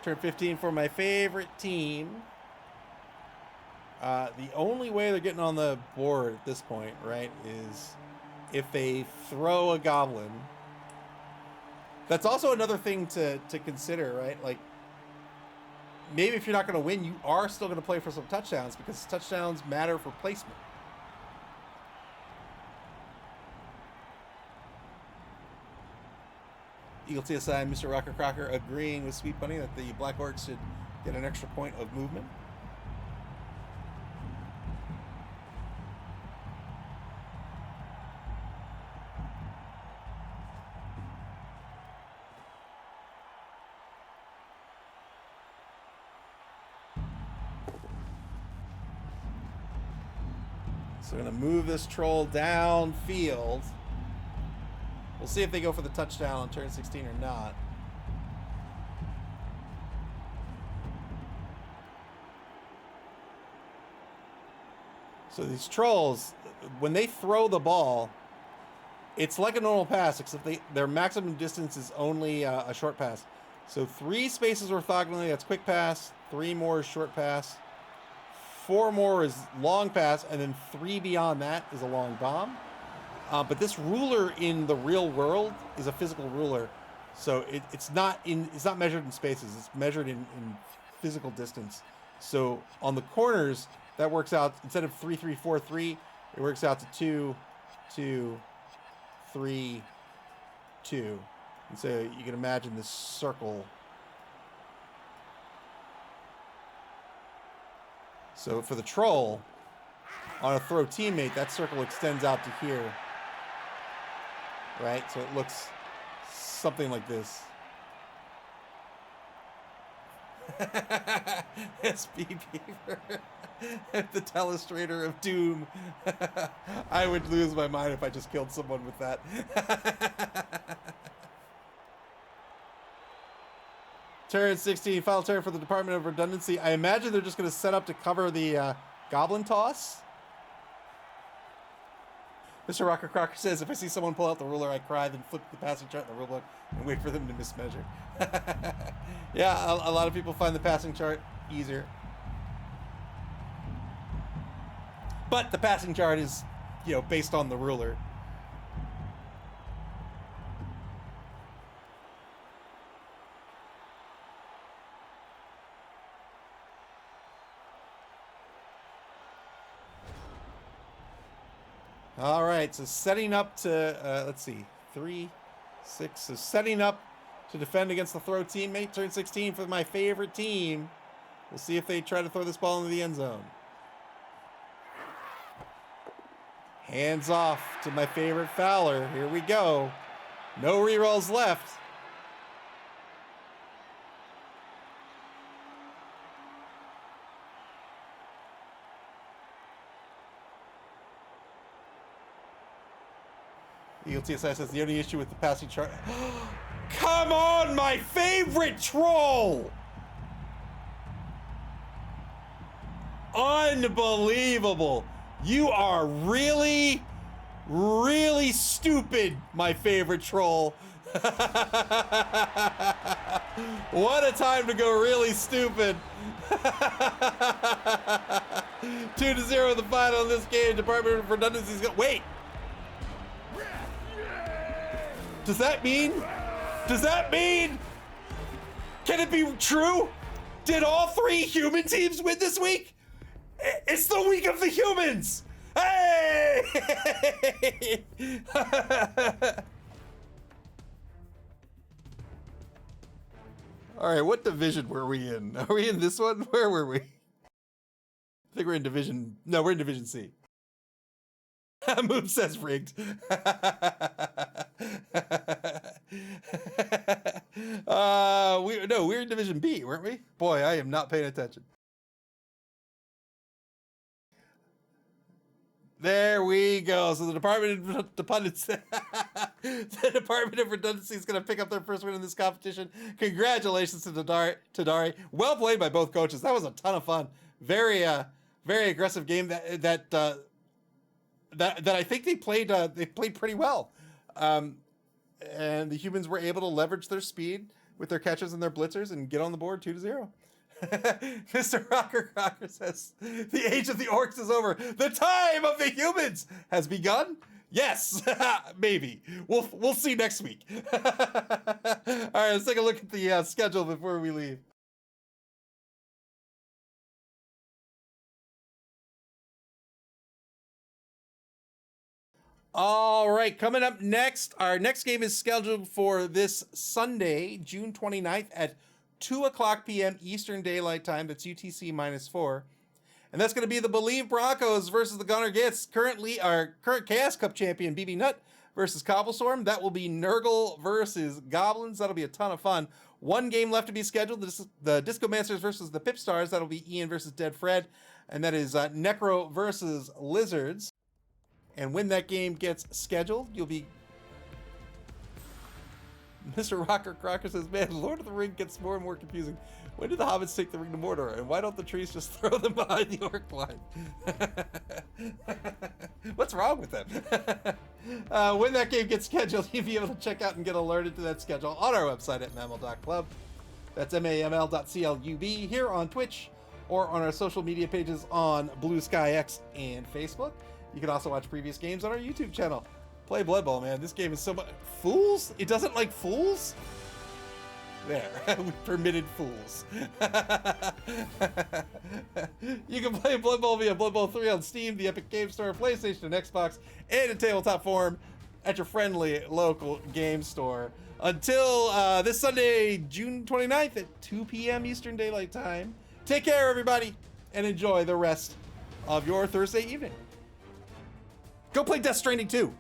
Speaker 1: Turn 15 for my favorite team. The only way they're getting on the board at this point, right, is if they throw a goblin. That's also another thing to consider, right? Like, maybe if you're not going to win, you are still going to play for some touchdowns, because touchdowns matter for placement. Eagle TSI and Mr. Rocker Crocker agreeing with Sweet Bunny that the Black Orcs should get an extra point of movement. So we're going to move this troll downfield. We'll see if they go for the touchdown on turn 16 or not. So these trolls, when they throw the ball, it's like a normal pass, except their maximum distance is only a short pass. So 3 spaces orthogonally, that's quick pass. 3 more is short pass. 4 more is long pass, and then 3 beyond that is a long bomb. But this ruler in the real world is a physical ruler, so it's not measured in spaces. It's measured in physical distance. So on the corners, that works out, instead of 3-3-4-3, it works out to 2, 3, 2. And so you can imagine this circle. So for the troll, on a throw teammate, that circle extends out to here. Right? So it looks something like this. SB Beaver, the telestrator of doom. I would lose my mind if I just killed someone with that. Turn 16, final turn for the Department of Redundancy. I imagine they're just going to set up to cover the goblin toss. Mr. Rocker Crocker says, if I see someone pull out the ruler, I cry, then flip the passing chart in the rulebook and wait for them to mismeasure. Yeah, a lot of people find the passing chart easier. But the passing chart is, you know, based on the ruler. All right, so setting up to, let's see, 3, 6. So setting up to defend against the throw teammate. Turn 16 for my favorite team. We'll see if they try to throw this ball into the end zone. Hands off to my favorite Fowler. Here we go. No rerolls left. Eagle TSI says the only issue with the passing chart. Come on, my favorite troll! Unbelievable. You are really, really stupid, my favorite troll. What a time to go really stupid. 2-0 in the final in this game. Department of Redundancy's got. Wait. Does that mean? Can it be true? Did all 3 human teams win this week? It's the week of the humans! Hey! All right, what division were we in? Are we in this one? Where were we? I think we're in division. No, we're in division C. Moon says rigged. We're in division B, weren't we? Boy, I am not paying attention. There we go. So the Department of Redundancy is going to pick up their first win in this competition. Congratulations to Tadari. Well played by both coaches. That was a ton of fun. Very aggressive game that I think they played pretty well. And the humans were able to leverage their speed with their catches and their blitzers and get on the board 2-0. Mr. Rocker Crocker says, the age of the orcs is over. The time of the humans has begun. Yes, maybe. We'll see next week. All right, let's take a look at the schedule before we leave. All right, coming up next, our next game is scheduled for this Sunday, June 29th at 2:00 p.m. Eastern Daylight Time. That's UTC -4. And that's going to be the Believe Broncos versus the Gunner Gits. Currently, our current Chaos Cup champion, BB Nut, versus Cobblestorm. That will be Nurgle versus Goblins. That'll be a ton of fun. One game left to be scheduled. This is the Disco Masters versus the Pip Stars. That'll be Ian versus Dead Fred. And that is Necro versus Lizards. And when that game gets scheduled, you'll be... Mr. Rocker Crocker says, man, Lord of the Ring gets more and more confusing. When do the hobbits take the ring to Mordor? And why don't the trees just throw them behind the orc line? What's wrong with them? When that game gets scheduled, you'll be able to check out and get alerted to that schedule on our website at maml.club. That's maml.club here on Twitch or on our social media pages on Blue Sky X and Facebook. You can also watch previous games on our YouTube channel. Play Blood Bowl, man. This game is so much... Fools? It doesn't like fools? There, we permitted fools. You can play Blood Bowl via Blood Bowl 3 on Steam, the Epic Game Store, PlayStation, and Xbox, and in tabletop form at your friendly local game store. Until this Sunday, June 29th at 2 p.m. Eastern Daylight Time. Take care, everybody, and enjoy the rest of your Thursday evening. Go play Death Stranding 2.